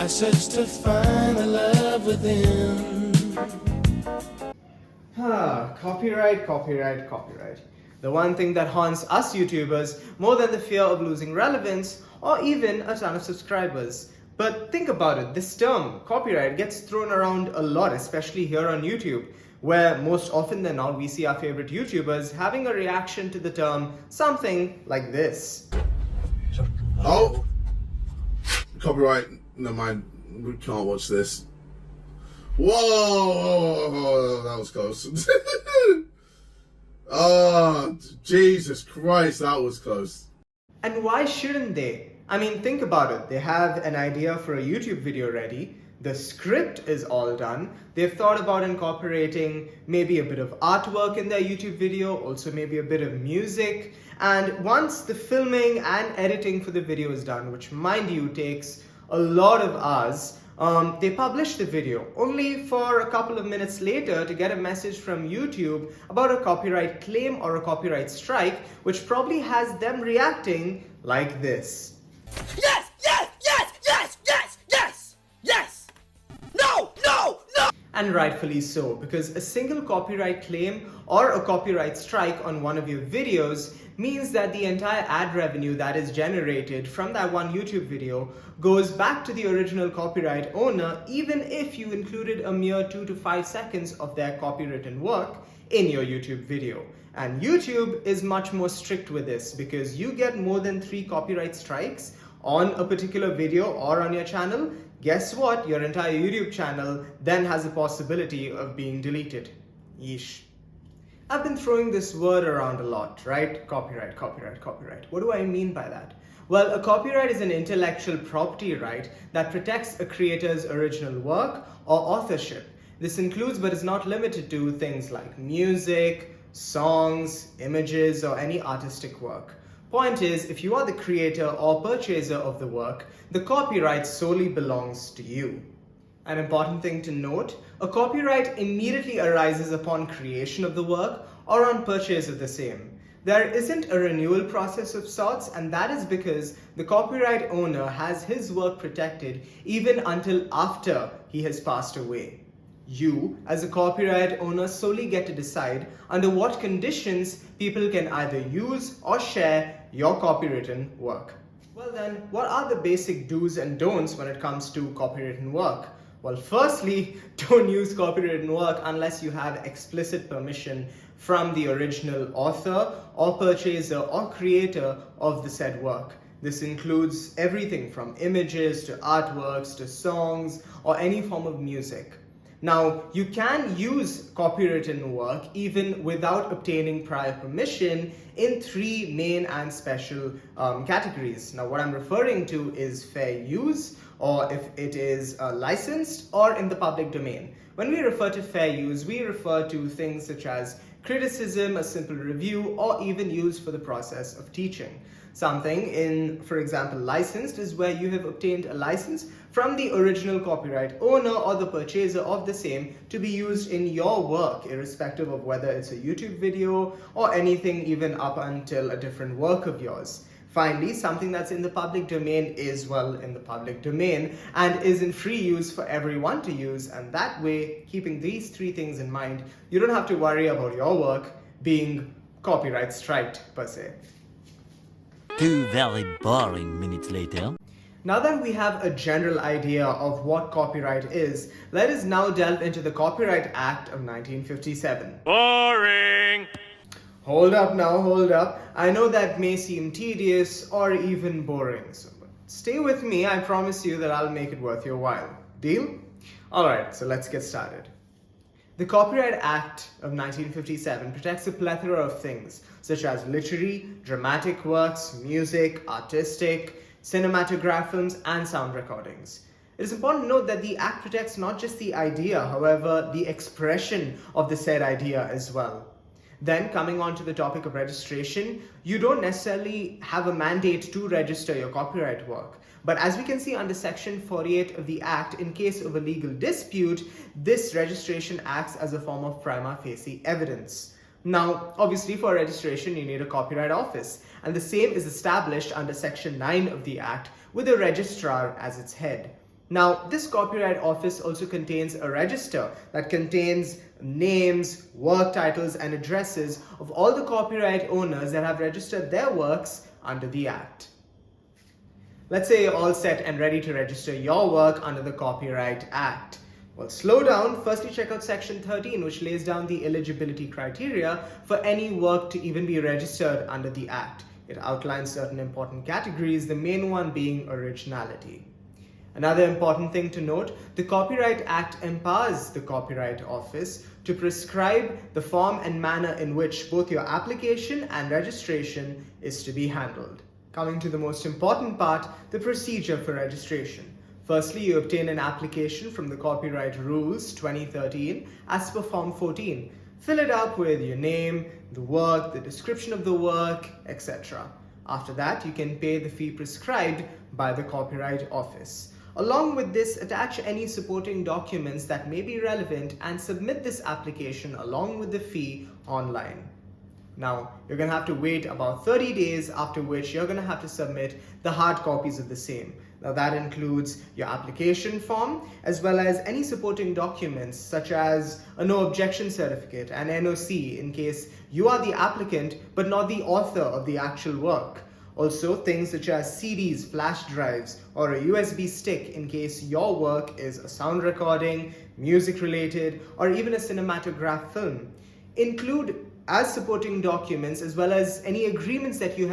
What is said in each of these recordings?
search to find the love within. Copyright, copyright, copyright. The one thing that haunts us YouTubers more than the fear of losing relevance or even a ton of subscribers. But think about it, this term, copyright, gets thrown around a lot, especially here on YouTube, where most often than not we see our favorite YouTubers having a reaction to the term something like this. Oh! Copyright, never mind, we can't watch this. Whoa! That was close. Oh, Jesus Christ, that was close. And why shouldn't they? I mean, think about it. They have an idea for a YouTube video ready. The script is all done. They've thought about incorporating maybe a bit of artwork in their YouTube video, also maybe a bit of music. And once the filming and editing for the video is done, which mind you takes a lot of hours, they publish the video only for a couple of minutes later to get a message from YouTube about a copyright claim or a copyright strike, which probably has them reacting like this. Yes! Yes! Yes! Yes! Yes! Yes! Yes! No! No! No! And rightfully so, because a single copyright claim or a copyright strike on one of your videos means that the entire ad revenue that is generated from that one YouTube video goes back to the original copyright owner, even if you included a mere 2 to 5 seconds of their copywritten work in your YouTube video. And YouTube is much more strict with this, because you get more than 3 copyright strikes on a particular video or on your channel, guess what? Your entire YouTube channel then has a possibility of being deleted. Yeesh. I've been throwing this word around a lot, right? Copyright, copyright, copyright. What do I mean by that? Well, a copyright is an intellectual property right that protects a creator's original work or authorship. This includes but is not limited to things like music, songs, images, or any artistic work. Point is, if you are the creator or purchaser of the work, the copyright solely belongs to you. An important thing to note, a copyright immediately arises upon creation of the work or on purchase of the same. There isn't a renewal process of sorts, and that is because the copyright owner has his work protected even until after he has passed away. You, as a copyright owner, solely get to decide under what conditions people can either use or share your copywritten work. Well then, what are the basic do's and don'ts when it comes to copywritten work? Well, firstly, don't use copywritten work unless you have explicit permission from the original author or purchaser or creator of the said work. This includes everything from images to artworks to songs or any form of music. Now, you can use copywritten work even without obtaining prior permission in 3 main and special categories. Now, what I'm referring to is fair use, or if it is licensed, or in the public domain. When we refer to fair use, we refer to things such as criticism, a simple review, or even use for the process of teaching. Something in, for example, licensed is where you have obtained a license from the original copyright owner or the purchaser of the same to be used in your work, irrespective of whether it's a YouTube video or anything even up until a different work of yours. Finally, something that's in the public domain is, well, in the public domain and is in free use for everyone to use, and that way, keeping these 3 things in mind, you don't have to worry about your work being copyright striked per se. 2 very boring minutes later. Now that we have a general idea of what copyright is, let us now delve into the Copyright Act of 1957. Boring! Hold up now, hold up. I know that may seem tedious or even boring, so stay with me. I promise you that I'll make it worth your while. Deal? Alright, so let's get started. The Copyright Act of 1957 protects a plethora of things, such as literary, dramatic works, music, artistic, cinematograph films, and sound recordings. It is important to note that the Act protects not just the idea, however, the expression of the said idea as well. Then, coming on to the topic of registration, you don't necessarily have a mandate to register your copyright work. But as we can see under Section 48 of the Act, in case of a legal dispute, this registration acts as a form of prima facie evidence. Now, obviously for registration, you need a copyright office, and the same is established under Section 9 of the Act with a registrar as its head. Now, this Copyright Office also contains a register that contains names, work titles, and addresses of all the copyright owners that have registered their works under the Act. Let's say you're all set and ready to register your work under the Copyright Act. Well, slow down. Firstly, check out Section 13, which lays down the eligibility criteria for any work to even be registered under the Act. It outlines certain important categories, the main one being originality. Another important thing to note, the Copyright Act empowers the Copyright Office to prescribe the form and manner in which both your application and registration is to be handled. Coming to the most important part, the procedure for registration. Firstly, you obtain an application from the Copyright Rules 2013 as per Form 14. Fill it up with your name, the work, the description of the work, etc. After that, you can pay the fee prescribed by the Copyright Office. Along with this, attach any supporting documents that may be relevant and submit this application along with the fee online. Now, you're going to have to wait about 30 days, after which you're going to have to submit the hard copies of the same. Now, that includes your application form as well as any supporting documents such as a no objection certificate, an NOC in case you are the applicant but not the author of the actual work. Also, things such as CDs, flash drives, or a USB stick in case your work is a sound recording, music related, or even a cinematograph film. Include as supporting documents as well as any agreements that you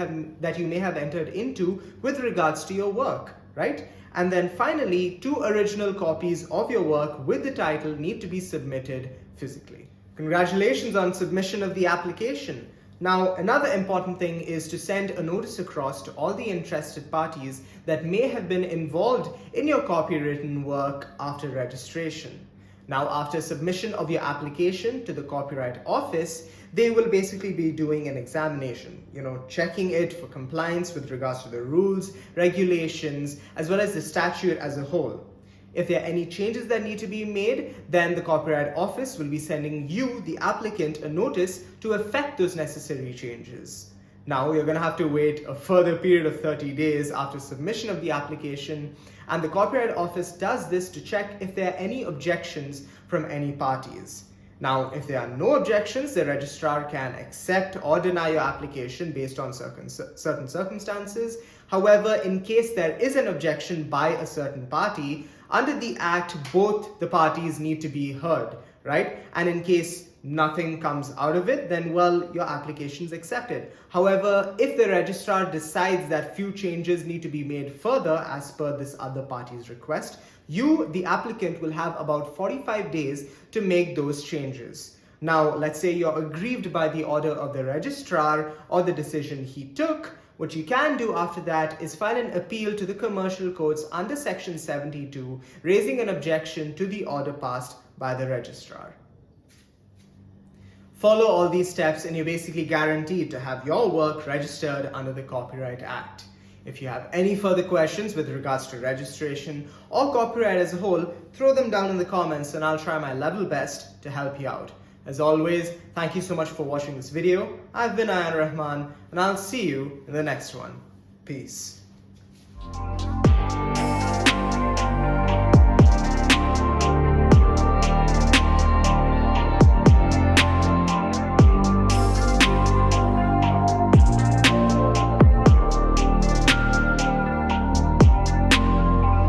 may have entered into with regards to your work, right? And then finally, 2 original copies of your work with the title need to be submitted physically. Congratulations on submission of the application. Now, another important thing is to send a notice across to all the interested parties that may have been involved in your copywritten work after registration. Now, after submission of your application to the Copyright Office, they will basically be doing an examination, checking it for compliance with regards to the rules, regulations, as well as the statute as a whole. If there are any changes that need to be made, then the Copyright Office will be sending you, the applicant, a notice to effect those necessary changes. Now, you're going to have to wait a further period of 30 days after submission of the application, and the Copyright Office does this to check if there are any objections from any parties. Now, if there are no objections, the registrar can accept or deny your application based on certain circumstances. However, in case there is an objection by a certain party, under the Act, both the parties need to be heard, right? And in case nothing comes out of it, then, well, your application is accepted. However, if the registrar decides that few changes need to be made further as per this other party's request, you, the applicant, will have about 45 days to make those changes. Now, let's say you're aggrieved by the order of the registrar or the decision he took. What you can do after that is file an appeal to the commercial courts under Section 72, raising an objection to the order passed by the registrar. Follow all these steps and you're basically guaranteed to have your work registered under the Copyright Act. If you have any further questions with regards to registration or copyright as a whole, throw them down in the comments and I'll try my level best to help you out. As always, thank you so much for watching this video. I've been Ayan Rahman and I'll see you in the next one. Peace.